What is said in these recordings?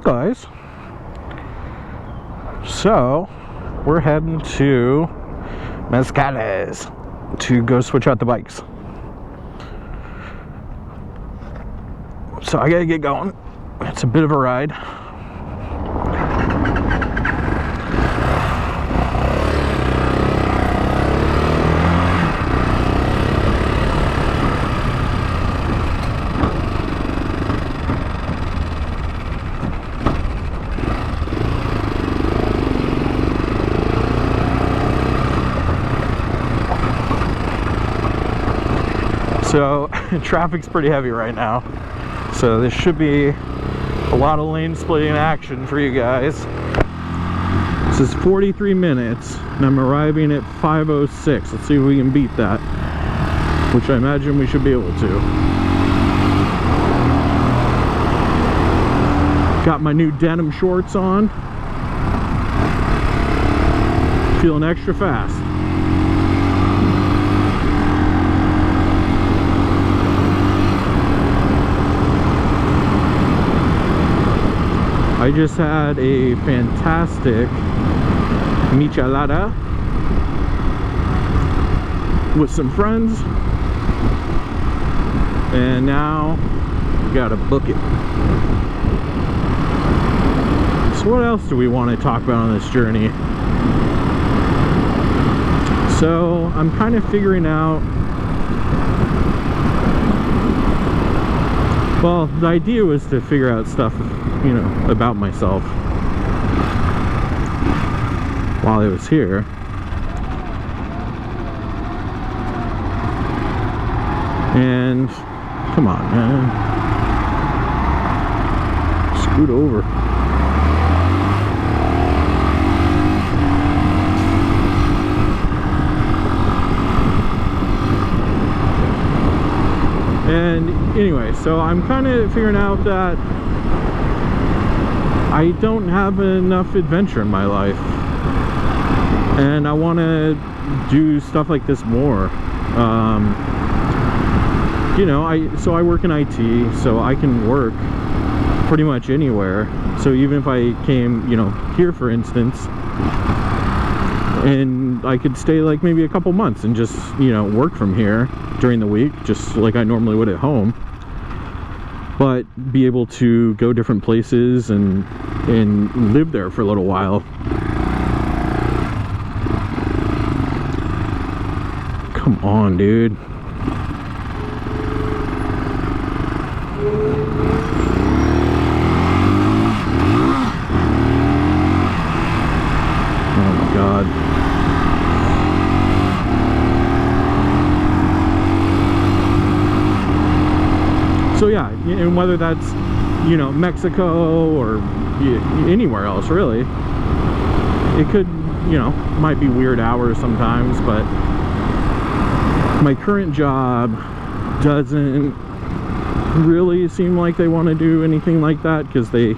guys, so we're heading to Manzanillo to go switch out the bikes. So I gotta get going. It's a bit of a ride. So traffic's pretty heavy right now, so this should be a lot of lane splitting action for you guys. This is 43 minutes and I'm arriving at 5:06. Let's see if we can beat that, which I imagine we should be able to. Got my new denim shorts on, feeling extra fast. I just had a fantastic michelada with some friends, and now we gotta book it. So what else do we want to talk about on this journey? So I'm kind of figuring out, well, the idea was to figure out stuff, you know, about myself while I was here. And come on, man, scoot over. And anyway, so I'm kind of figuring out that I don't have enough adventure in my life, and I want to do stuff like this more. You know, I work in IT, so I can work pretty much anywhere. So even if I came, you know, here for instance, and I could stay like maybe a couple months and just, you know, work from here during the week, just like I normally would at home, but be able to go different places and live there for a little while. Come on, dude. Oh my God. So yeah, and whether that's, you know, Mexico or anywhere else really, it could, you know, might be weird hours sometimes, but my current job doesn't really seem like they want to do anything like that, because they,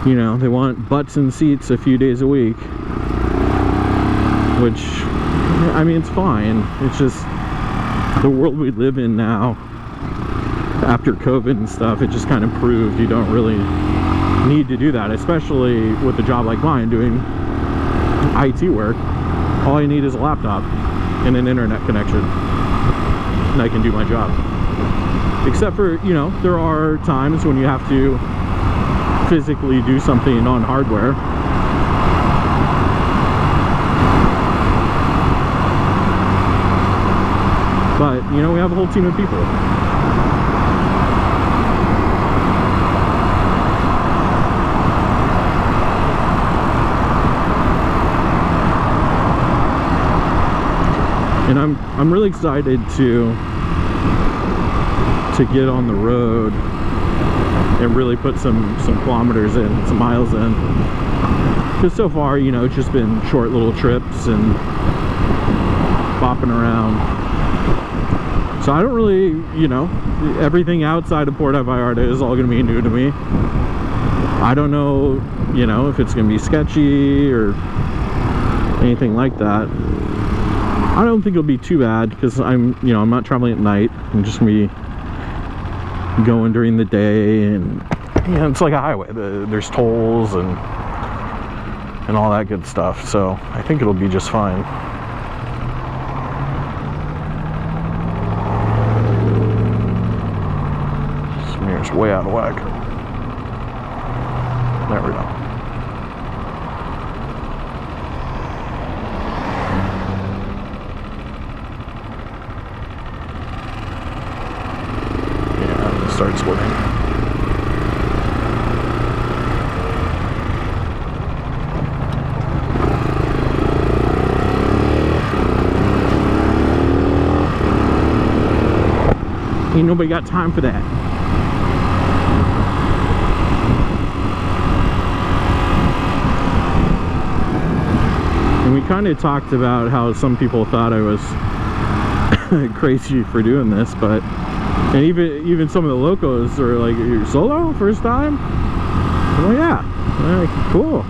you know, they want butts in seats a few days a week, which, I mean, it's fine. It's just the world we live in now after COVID and stuff. It just kind of proved you don't really need to do that, especially with a job like mine doing IT work. All I need is a laptop and an internet connection, and I can do my job. Except for, you know, there are times when you have to physically do something on hardware. But, you know, we have a whole team of people. And I'm really excited to get on the road and really put some kilometers in, some miles in. Because so far, you know, it's just been short little trips and bopping around. So I don't really, you know, everything outside of Puerto Vallarta is all going to be new to me. I don't know, you know, if it's going to be sketchy or anything like that. I don't think it'll be too bad, because I'm not traveling at night. I'm just going to be going during the day and you know, it's like a highway. There's tolls and all that good stuff. So I think it'll be just fine. This mirror's way out of whack. There we go. Yeah, start splitting. Ain't nobody got time for that. And we kind of talked about how some people thought I was crazy for doing this, but and even some of the locals are like, "You're solo first time?" I'm like, "Yeah." They're like, "Cool,"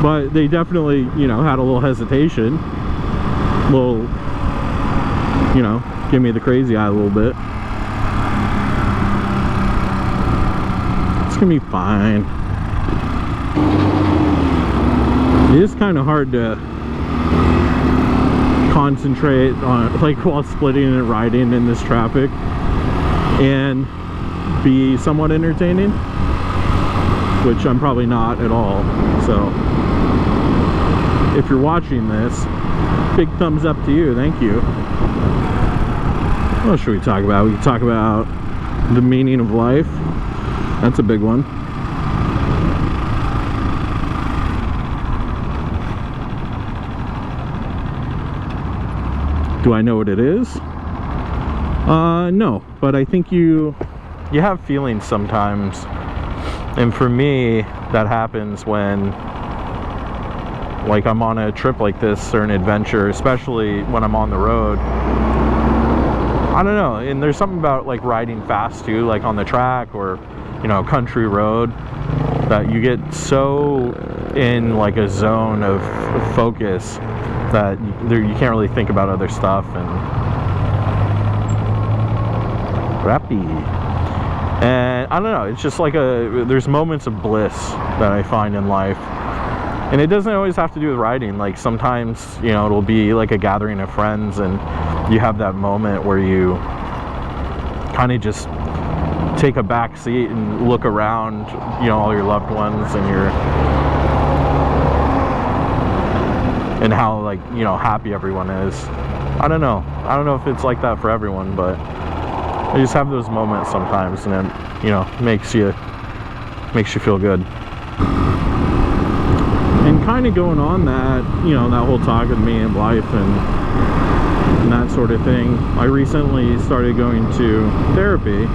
but they definitely, you know, had a little hesitation, little, you know, give me the crazy eye a little bit. It's gonna be fine. It is kind of hard to concentrate on, like, while splitting and riding in this traffic and be somewhat entertaining, which I'm probably not at all. So if you're watching this, big thumbs up to you. Thank you. What should we talk about? We can talk about the meaning of life. That's a big one. Do I know what it is? No, but I think you have feelings sometimes, and for me that happens when, like, I'm on a trip like this or an adventure, especially when I'm on the road. I don't know, and there's something about, like, riding fast too, like on the track or, you know, country road, that you get so in, like, a zone of focus that you can't really think about other stuff. And crappy. And I don't know, it's just like there's moments of bliss that I find in life, and it doesn't always have to do with riding. Like, sometimes, you know, it'll be like a gathering of friends and you have that moment where you kind of just take a back seat and look around, you know, all your loved ones and how, like, you know, happy everyone is. I don't know if it's like that for everyone, but I just have those moments sometimes, and it, you know, makes you feel good. And kind of going on that, you know, that whole talk with me and life and that sort of thing, I recently started going to therapy.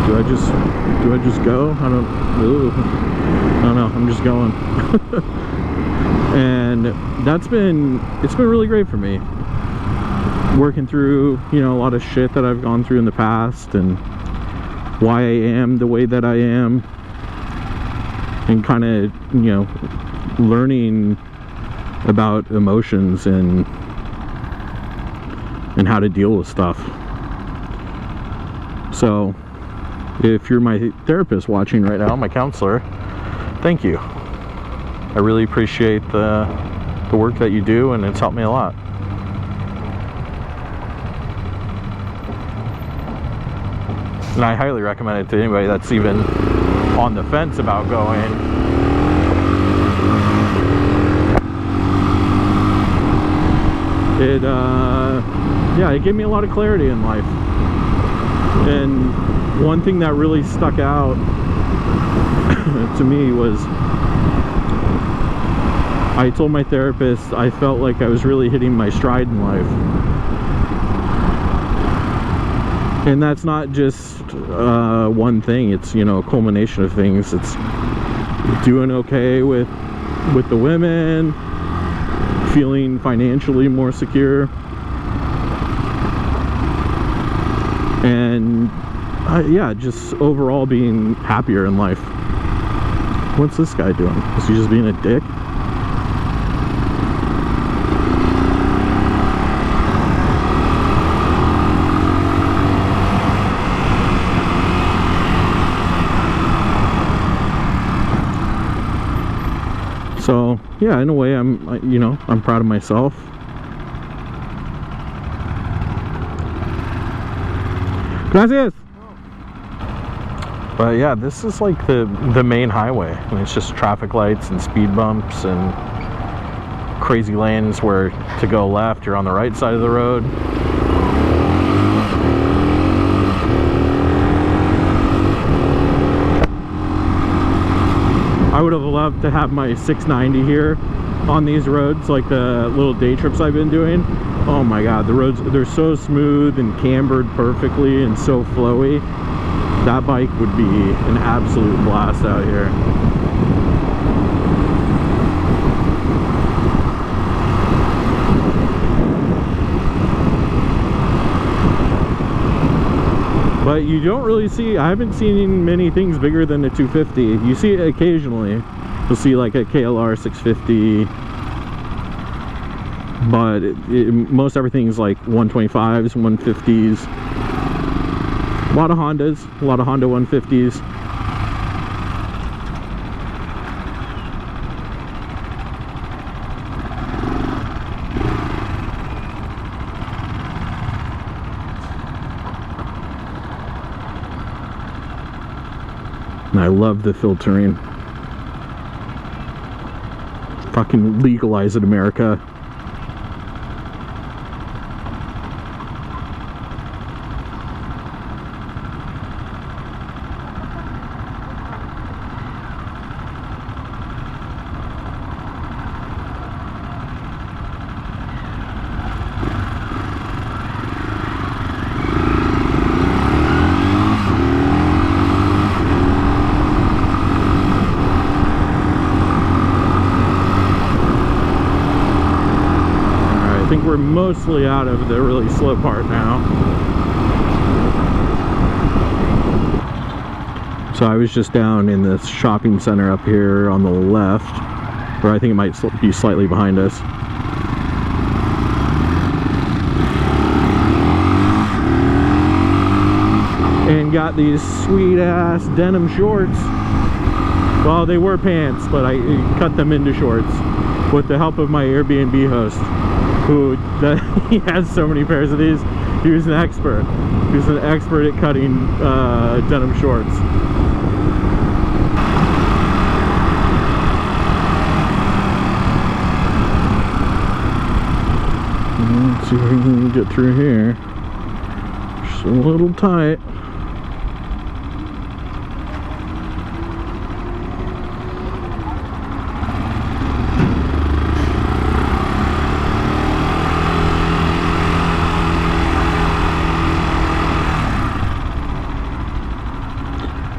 Do I just go? I don't know, I'm just going. And it's been really great for me, working through, you know, a lot of shit that I've gone through in the past and why I am the way that I am, and kind of, you know, learning about emotions and how to deal with stuff. So if you're my therapist watching right now, my counselor, thank you. I really appreciate the work that you do, and it's helped me a lot. And I highly recommend it to anybody that's even on the fence about going. It gave me a lot of clarity in life. And one thing that really stuck out to me was, I told my therapist I felt like I was really hitting my stride in life. And that's not just one thing, it's, you know, a culmination of things. It's doing okay with the women, feeling financially more secure, and yeah, just overall being happier in life. What's this guy doing? Is he just being a dick? So yeah, in a way, I'm proud of myself. Gracias. But yeah, this is like the main highway, and it's just traffic lights and speed bumps and crazy lanes where to go left you're on the right side of the road. I would have loved to have my 690 here on these roads, like the little day trips I've been doing. Oh my god, the roads, they're so smooth and cambered perfectly and so flowy. That bike would be an absolute blast out here. But you don't really see, I haven't seen many things bigger than a 250. You see it occasionally. You'll see like a KLR 650. But most everything's like 125s, 150s. A lot of Hondas, a lot of Honda 150s. And I love the filtering. Fucking legalize it, America. I think we're mostly out of the really slow part now. So I was just down in this shopping center up here on the left, where I think it might be slightly behind us. And got these sweet ass denim shorts. Well, they were pants, but I cut them into shorts with the help of my Airbnb host, who he has so many pairs of these. He was an expert. He was an expert at cutting denim shorts. Let's see if we can get through here. Just a little tight.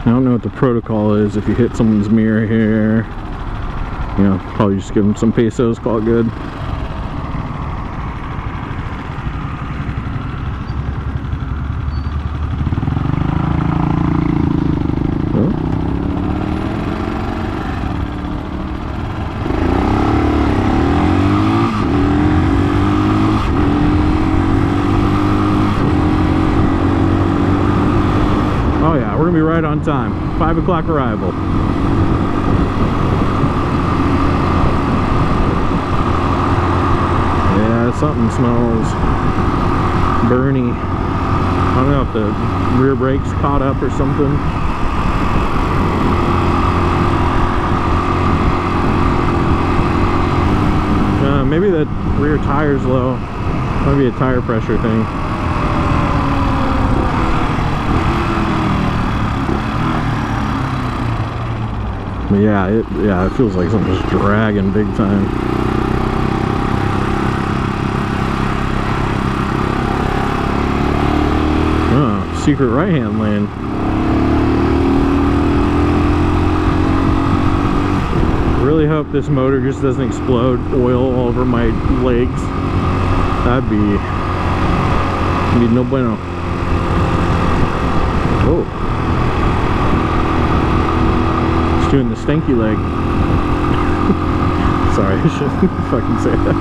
I don't know what the protocol is if you hit someone's mirror here. You know, probably just give them some pesos, call it good. Oh yeah, we're gonna be right on time. 5 o'clock arrival. Yeah, something smells burny. I don't know if the rear brakes caught up or something. Maybe the rear tire's low. Might be a tire pressure thing. But yeah, it feels like something's dragging big time. Oh, secret right-hand lane. Really hope this motor just doesn't explode oil all over my legs. That'd be no bueno. Oh. Doing the stanky leg. Sorry, I shouldn't fucking say that.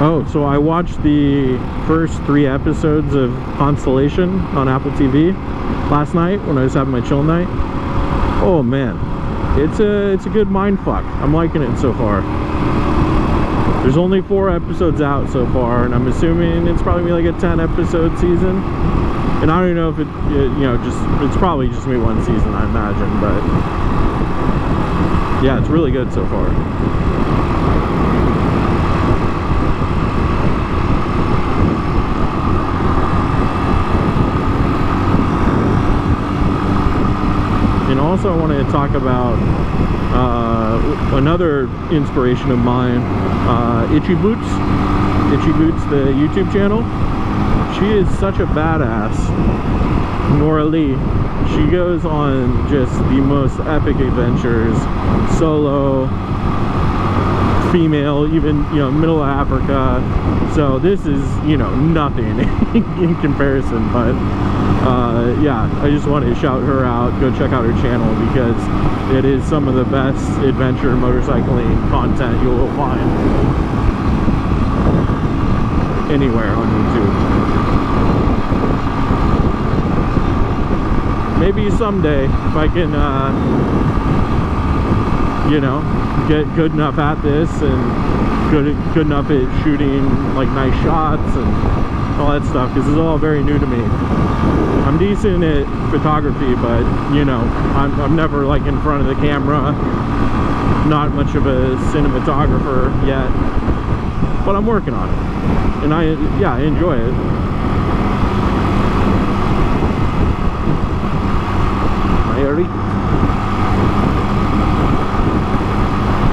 Oh, so I watched the first 3 episodes of Constellation on Apple TV last night when I was having my chill night. Oh man, it's a good mind fuck. I'm liking it so far. There's only 4 episodes out so far, and I'm assuming it's probably like a 10 episode season. And I don't know if it's probably just gonna be 1 season, I imagine, but yeah, it's really good so far. And also I wanted to talk about another inspiration of mine, Itchy Boots, the YouTube channel. She is such a badass, Nora Lee. She goes on just the most epic adventures, solo, female, even, middle of Africa. So this is, nothing in comparison, but yeah, I just wanted to shout her out. Go check out her channel because it is some of the best adventure motorcycling content you will find anywhere on YouTube. Maybe someday if I can get good enough at this and good enough at shooting like nice shots and all that stuff, because it's all very new to me. I'm decent at photography, but I'm never like in front of the camera, not much of a cinematographer yet, but I'm working on it, and I enjoy it.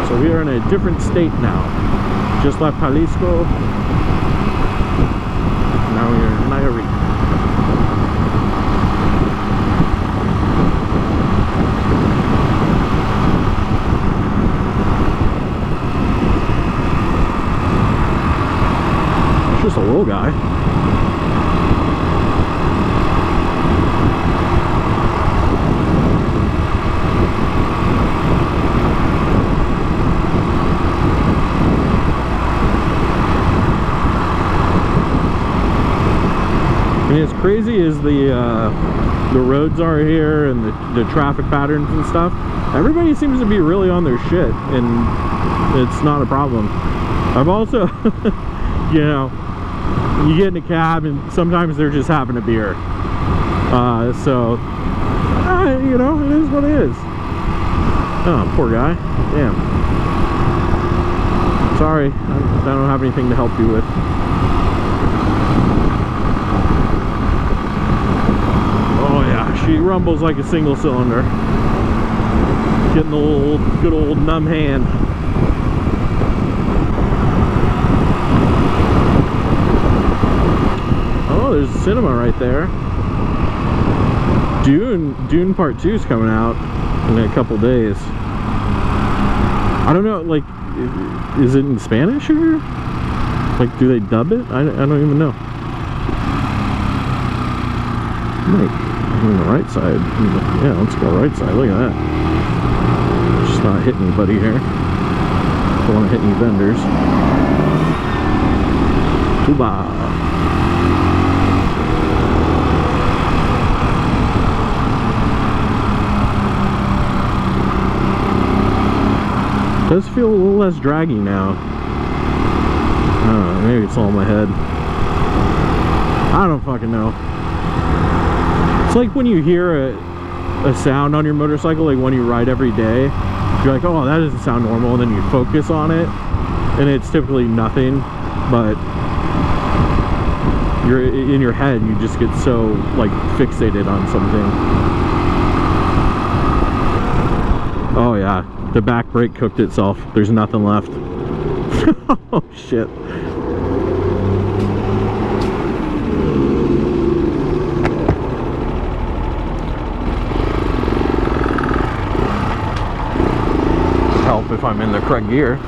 So we are in a different state now. Just left Jalisco. Now we're in Nayarit. It's just a little guy. And as crazy as the roads are here and the traffic patterns and stuff, everybody seems to be really on their shit, and it's not a problem. I've also you get in a cab and sometimes they're just having a beer, so it is what it is. Oh, poor guy. Damn. Sorry, I don't have anything to help you with. She rumbles like a single cylinder. Getting the good old numb hand. Oh, there's a cinema right there. Dune Part 2 is coming out in a couple days. I don't know, like, is it in Spanish or? Like, do they dub it? I don't even know. Right. On the right side. Yeah, let's go right side. Look at that. Just not hitting anybody here. Don't want to hit any vendors. Tuba. It does feel a little less draggy now. I don't know, maybe it's all in my head. I don't fucking know. It's like when you hear a sound on your motorcycle, like when you ride every day, you're like, oh, that doesn't sound normal, and then you focus on it, and it's typically nothing, but you're in your head, you just get so like fixated on something. Oh yeah, the back brake cooked itself. There's nothing left. Oh shit. Help if I'm in the correct gear.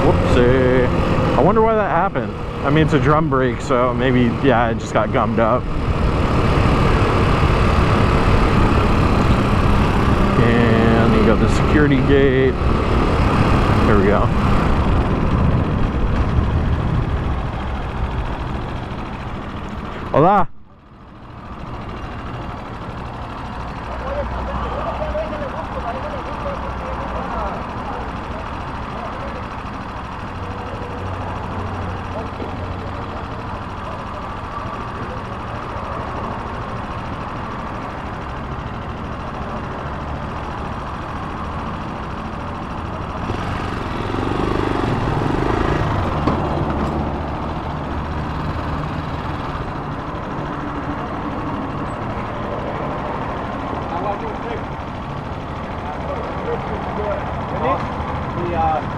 Whoopsie. I mean, it's a drum brake, so maybe, yeah, it just got gummed up. And you got the security gate. There we go. Hola.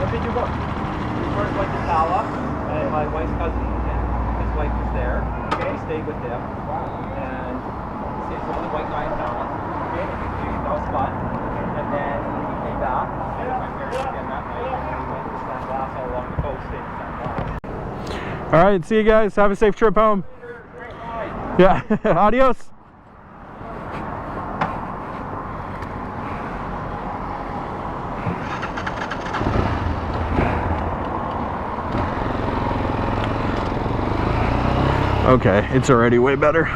What did you go? First went to Tala, and my wife's cousin and his wife was there. Okay, I stayed with them. And it's the only white guy in Tala. Okay, that was fun. And then we came back. And my parents again that night. And we went to San Blas all along the coast in San Blas. All right, see you guys. Have a safe trip home. Yeah, adios. Okay, it's already way better.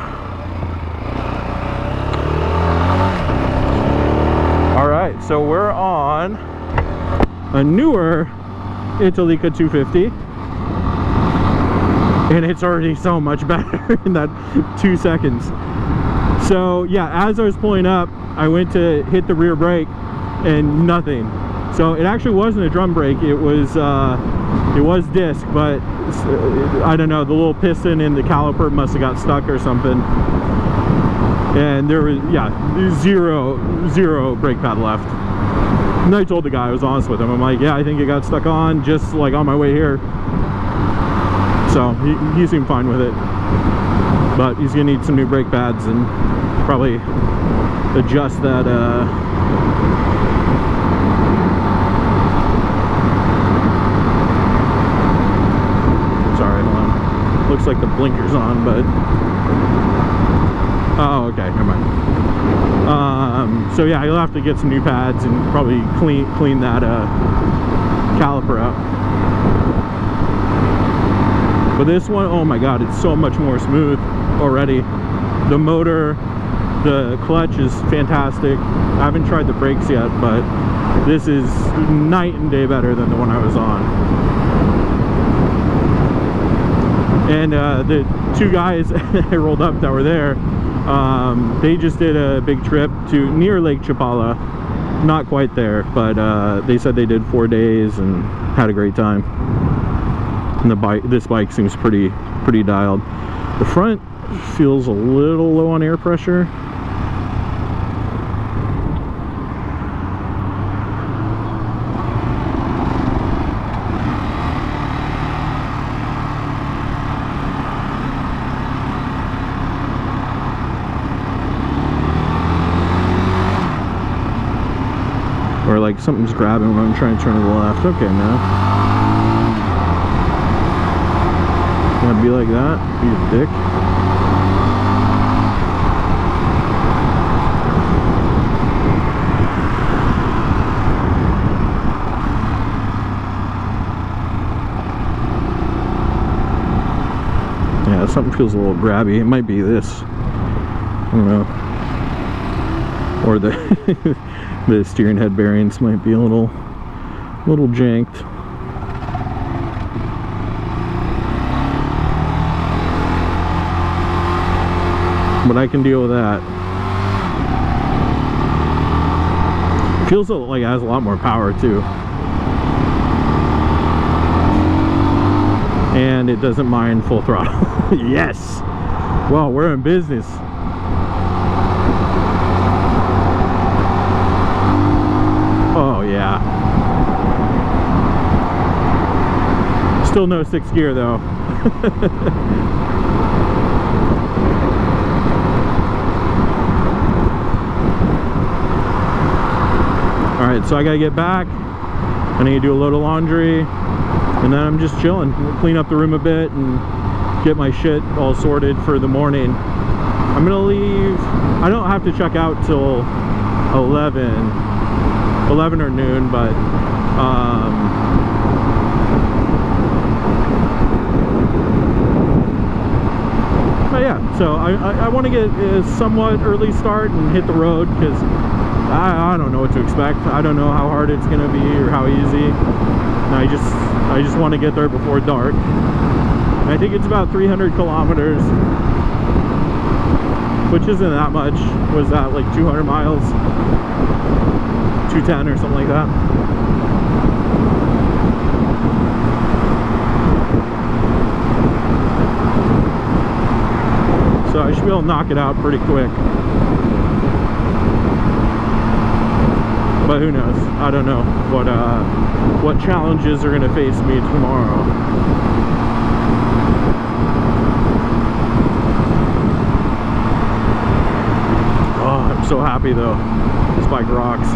All right, so we're on a newer Italica 250, and it's already so much better in that 2 seconds. So yeah, as I was pulling up, I went to hit the rear brake and nothing. So it actually wasn't a drum brake, it was disc, but I don't know, the little piston in the caliper must have got stuck or something. And there was, yeah, zero brake pad left. And I told the guy, I was honest with him, I'm like, yeah, I think it got stuck on just like on my way here. So he seemed fine with it. But he's gonna need some new brake pads and probably adjust that looks like the blinker's on, but oh, okay, never mind. So yeah, you'll have to get some new pads and probably clean that caliper up. But this one, oh my god, it's so much more smooth already. The motor, the clutch is fantastic. I haven't tried the brakes yet, but this is night and day better than the one I was on. And the two guys I rolled up that were there, they just did a big trip to near Lake Chapala. Not quite there, but they said they did 4 days and had a great time. And this bike seems pretty dialed. The front feels a little low on air pressure. Or like something's grabbing when I'm trying to turn to the left. Okay, man. You wanna be like that? Be a dick. Yeah, something feels a little grabby. It might be this. I don't know. Or the the steering head bearings might be a little janked. But I can deal with that. Feels like it has a lot more power too. And it doesn't mind full throttle. Yes! Well, we're in business. Oh yeah. Still no 6th gear though. Alright, so I gotta get back. I need to do a load of laundry. And then I'm just chilling. We'll clean up the room a bit and get my shit all sorted for the morning. I'm gonna leave. I don't have to check out till 11 or noon, but yeah, so I want to get a somewhat early start and hit the road, because I don't know what to expect. I don't know how hard it's gonna be or how easy. I just want to get there before dark. I think it's about 300 kilometers, which isn't that much. Was that like 200 miles? 210 or something like that. So I should be able to knock it out pretty quick. But who knows? I don't know what challenges are going to face me tomorrow. Oh, I'm so happy though. This bike rocks.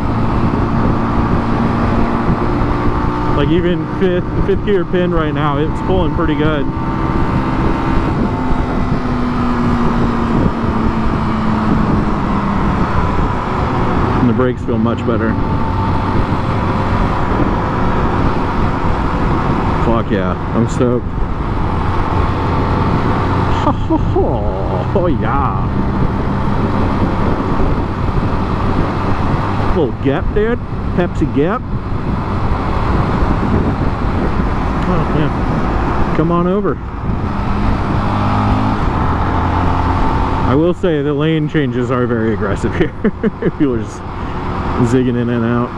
Like even fifth gear pin right now, it's pulling pretty good. And the brakes feel much better. Fuck yeah, I'm stoked. Oh yeah. Little gap, dude. Pepsi Gap. Oh yeah. Come on over. I will say the lane changes are very aggressive here. People are just zigging in and out.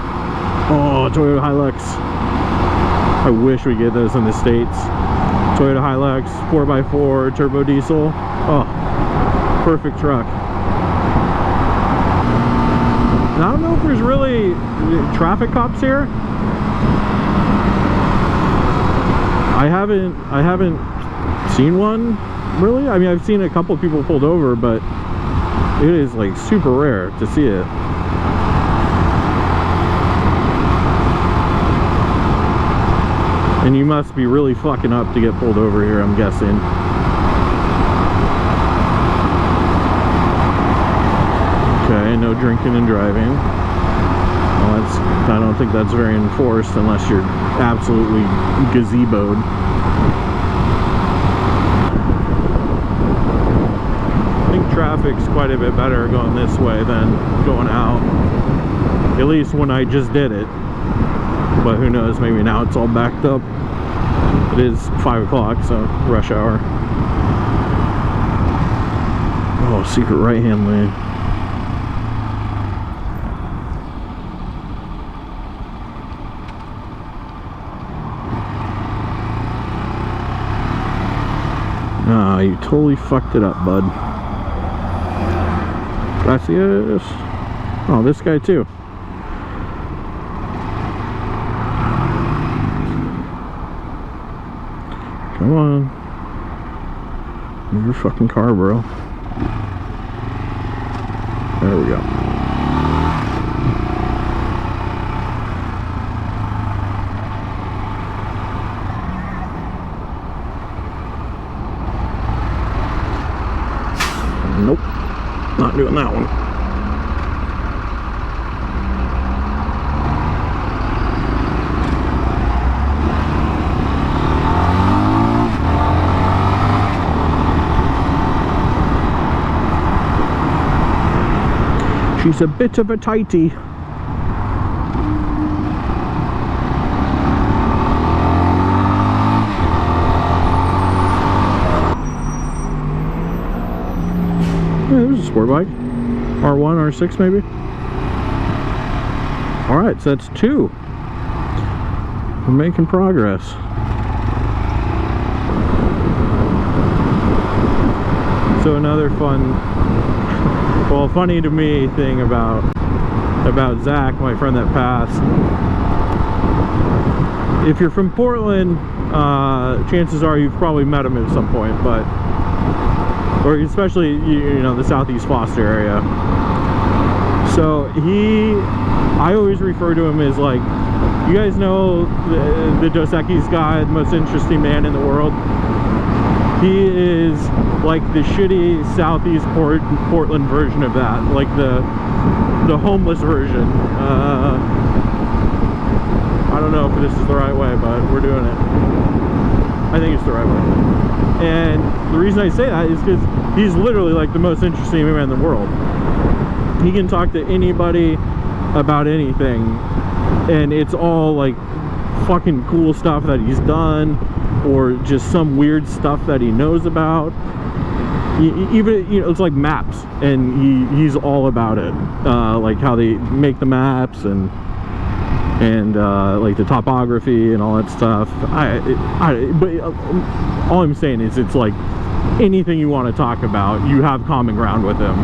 Oh, Toyota Hilux. I wish we get those in the States. Toyota Hilux 4x4 turbo diesel. Oh, perfect truck. I don't know if there's really traffic cops here. I haven't seen one really. I mean, I've seen a couple of people pulled over, but it is like super rare to see it. And you must be really fucking up to get pulled over here, I'm guessing. Okay, no drinking and driving. Well, I don't think that's very enforced unless you're absolutely gazeboed. I think traffic's quite a bit better going this way than going out. At least when I just did it. But who knows, maybe now it's all backed up. It is 5 o'clock, so rush hour. Oh, secret right-hand lane. Ah, you totally fucked it up, bud. Gracias. Oh, this guy too. Come on. Move your fucking car, bro. There we go. Nope. Not doing that one. She's a bit of a tighty. Yeah, there's a sport bike. R1, R6 maybe. Alright, so that's 2. We're making progress. So another fun, well, funny to me thing about Zach, my friend that passed. If you're from Portland, chances are you've probably met him at some point, but or especially you know the Southeast Foster area. So I always refer to him as like, You guys know the Dos Equis guy, the most interesting man in the world? He is like the shitty Southeast Portland version of that, like the homeless version. I don't know if this is the right way, but we're doing it. I think it's the right way. And the reason I say that is because he's literally like the most interesting man in the world. He can talk to anybody about anything, and it's all like fucking cool stuff that he's done, or just some weird stuff that he knows about. Even, you know, it's like maps, and he's all about it, like how they make the maps and like the topography and all that stuff. But all I'm saying is, it's like anything you want to talk about, you have common ground with him.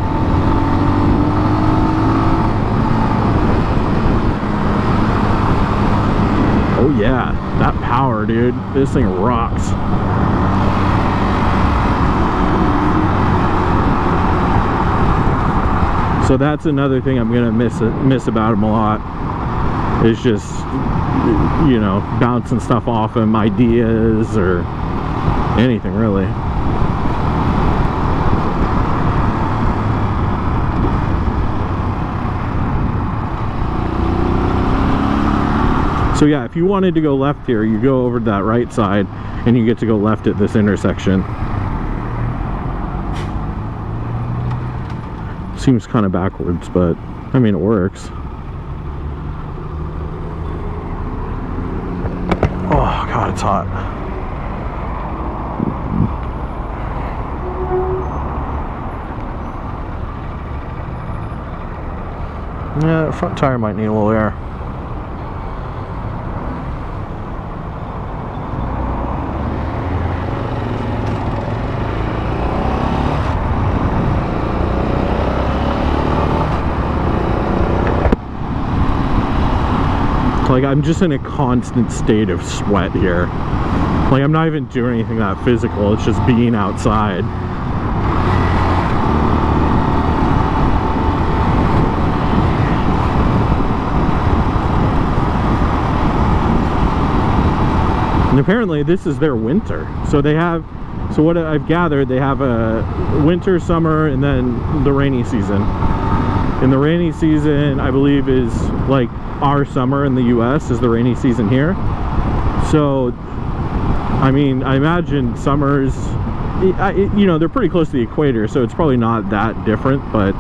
Oh yeah, that power, dude. This thing rocks. So that's another thing I'm gonna miss about him a lot. Is just, you know, bouncing stuff off him, ideas or anything really. So yeah, if you wanted to go left here, you go over to that right side and you get to go left at this intersection. Seems kind of backwards, but I mean, it works. Oh God, it's hot. Yeah, the front tire might need a little air. Like, I'm just in a constant state of sweat here. Like, I'm not even doing anything that physical, it's just being outside. And apparently this is their winter. So they have, so what I've gathered, they have a winter, summer, and then the rainy season. And the rainy season, I believe, is like our summer in the US is the rainy season here. So I mean, I imagine summers, you know, they're pretty close to the equator, so it's probably not that different, but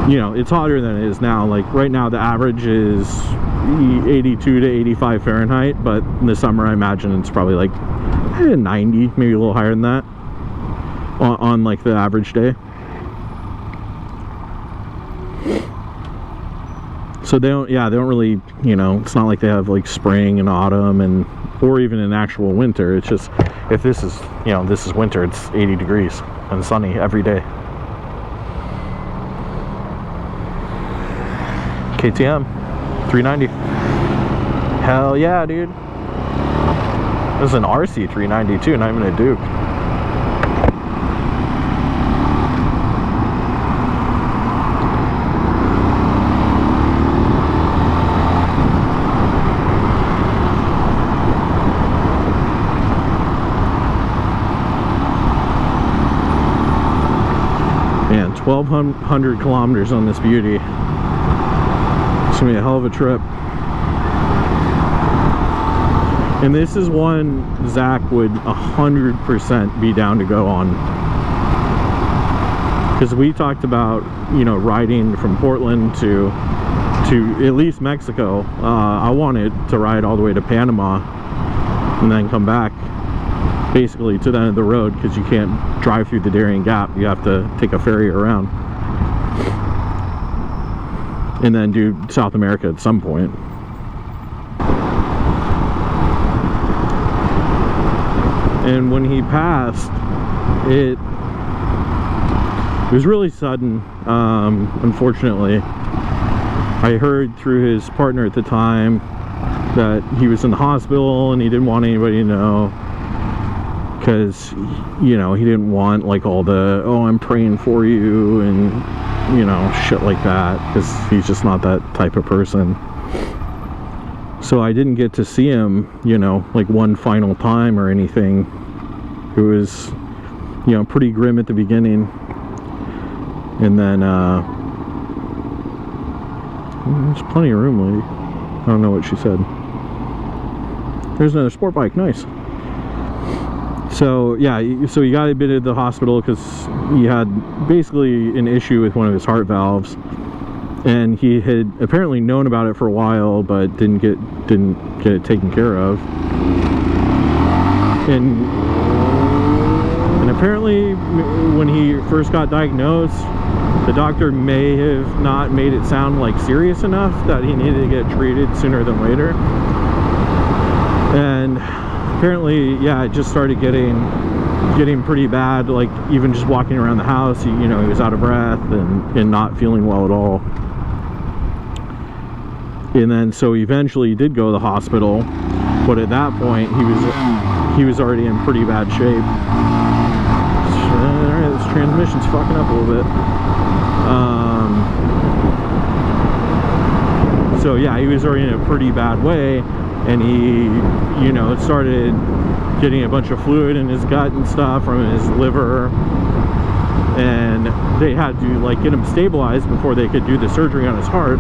you know, it's hotter than it is now. Like right now the average is 82 to 85 Fahrenheit, but in the summer I imagine it's probably like 90, maybe a little higher than that on like the average day. So they don't really, you know, it's not like they have like spring and autumn and or even an actual winter. It's just, if this is, you know, this is winter, it's 80 degrees and sunny every day. KTM 390. Hell yeah, dude. This is an RC 390 too, not even a Duke. Man, 1,200 kilometers on this beauty. It's gonna be a hell of a trip. And this is one Zach would 100% be down to go on. Because we talked about, you know, riding from Portland to at least Mexico. I wanted to ride all the way to Panama and then come back basically to the end of the road, because you can't drive through the Darien Gap. You have to take a ferry around and then do South America at some point. And when he passed, it was really sudden. Unfortunately, I heard through his partner at the time that he was in the hospital and he didn't want anybody to know, because, you know, he didn't want like all the, oh, I'm praying for you and, you know, shit like that, because he's just not that type of person. So I didn't get to see him, you know, like one final time or anything. It was, you know, pretty grim at the beginning. And then, there's plenty of room, lady. I don't know what she said. There's another sport bike, nice. So, yeah, so he got admitted to the hospital because he had basically an issue with one of his heart valves. And he had apparently known about it for a while, but didn't get it taken care of. And apparently, when he first got diagnosed, the doctor may have not made it sound like serious enough that he needed to get treated sooner than later. And apparently, yeah, it just started getting pretty bad. Like even just walking around the house, he was out of breath and not feeling well at all. And then so eventually he did go to the hospital, but at that point he was already in pretty bad shape. Alright, this transmission's fucking up a little bit. So yeah, he was already in a pretty bad way, and he started getting a bunch of fluid in his gut and stuff from his liver, and they had to like get him stabilized before they could do the surgery on his heart.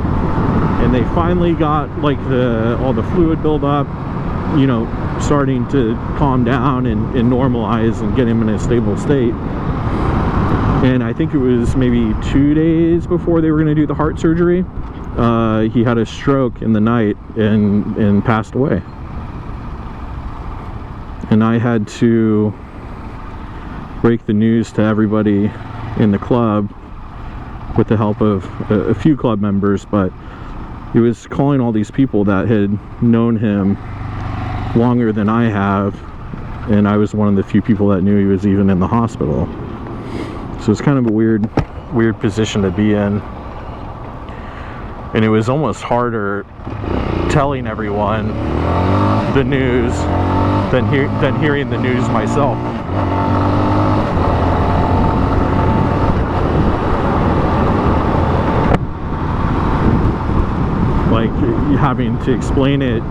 And they finally got like all the fluid buildup, starting to calm down and normalize and get him in a stable state. And I think it was maybe 2 days before they were going to do the heart surgery, he had a stroke in the night and passed away. And I had to break the news to everybody in the club with the help of a few club members, but he was calling all these people that had known him longer than I have, and I was one of the few people that knew he was even in the hospital. So it's kind of a weird position to be in. And it was almost harder telling everyone the news than hearing the news myself. Like having to explain it,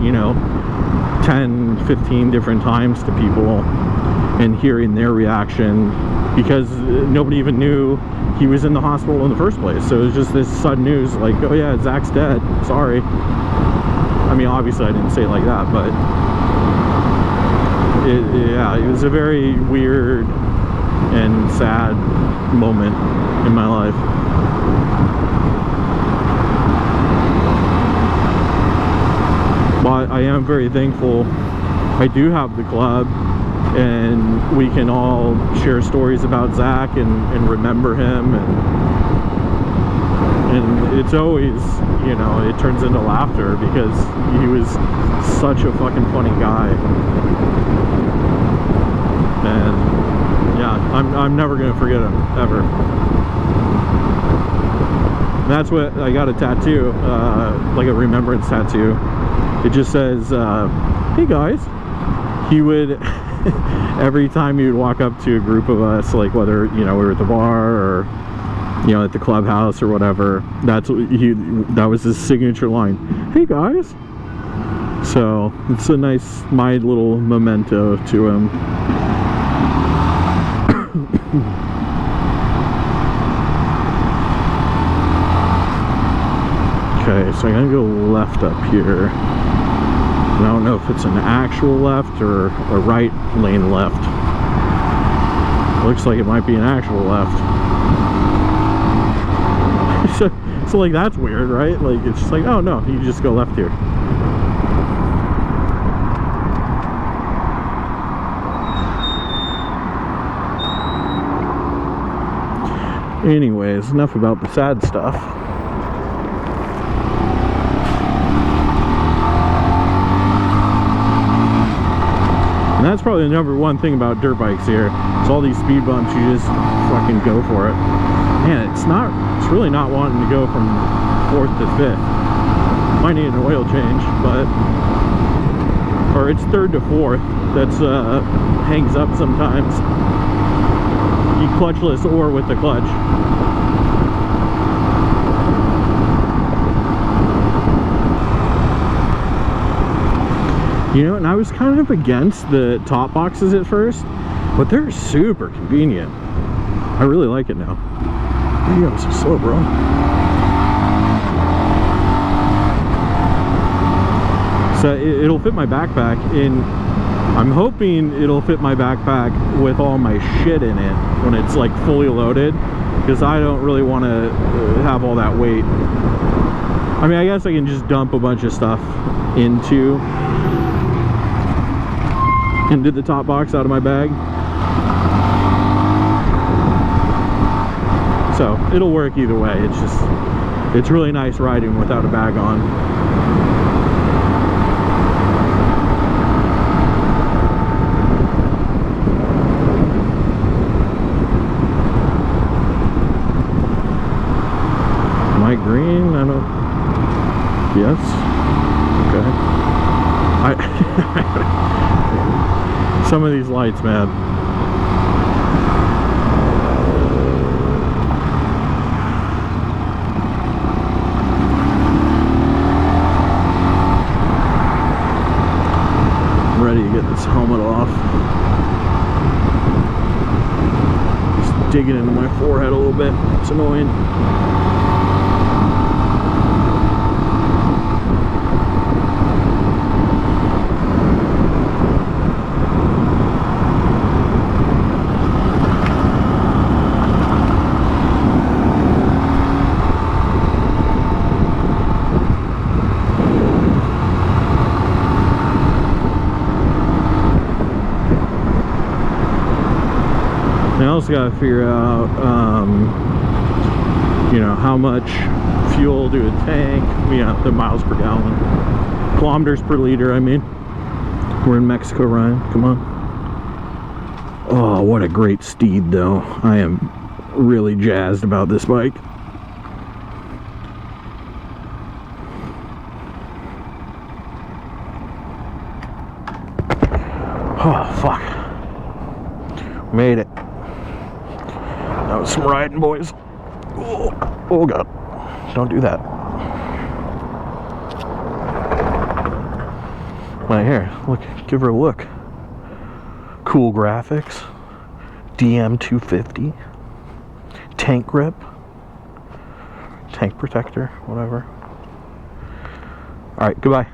10, 15 different times to people and hearing their reaction, because nobody even knew he was in the hospital in the first place. So it was just this sudden news like, oh yeah, Zach's dead, sorry. I mean, obviously I didn't say it like that, but it was a very weird and sad moment in my life. But I am very thankful I do have the club, and we can all share stories about Zach and remember him, and it's always, it turns into laughter because he was such a fucking funny guy. And yeah, I'm never gonna forget him, ever. And that's what I got, a tattoo, like a remembrance tattoo. It just says, hey guys. He would every time he would walk up to a group of us, like whether we were at the bar or at the clubhouse or whatever, that was his signature line, hey guys. So it's a nice, my little memento to him. Okay, so I'm gonna go left up here. I don't know if it's an actual left or a right lane left. Looks like it might be an actual left. So like, that's weird, right? Like, it's just like, oh no, you just go left here. Anyways, enough about the sad stuff. And that's probably the number one thing about dirt bikes here. It's all these speed bumps, you just fucking go for it. Man, it's really not wanting to go from 4th to 5th. Might need an oil change, or it's 3rd to 4th. That's hangs up sometimes. You clutchless or with the clutch. You know, and I was kind of against the top boxes at first, but they're super convenient. I really like it now. Where you going so slow, bro? So it'll fit my backpack, and I'm hoping it'll fit my backpack with all my shit in it when it's like fully loaded, because I don't really want to have all that weight. I mean, I guess I can just dump a bunch of stuff into the top box out of my bag. So it'll work either way. It's just, it's really nice riding without a bag on. Am I green? I don't. Yes. Okay. Some of these lights, man. I'm ready to get this helmet off. Just digging into my forehead a little bit. It's annoying. I also got to figure out, you know, how much fuel to a tank, you know, the miles per gallon, kilometers per liter, I mean. We're in Mexico, Ryan, come on. Oh, what a great steed, though. I am really jazzed about this bike. Oh, fuck. Made it. That was some riding, boys. Oh, oh God. Don't do that. My hair. Look, give her a look. Cool graphics. DM250. Tank grip. Tank protector, whatever. Alright, goodbye.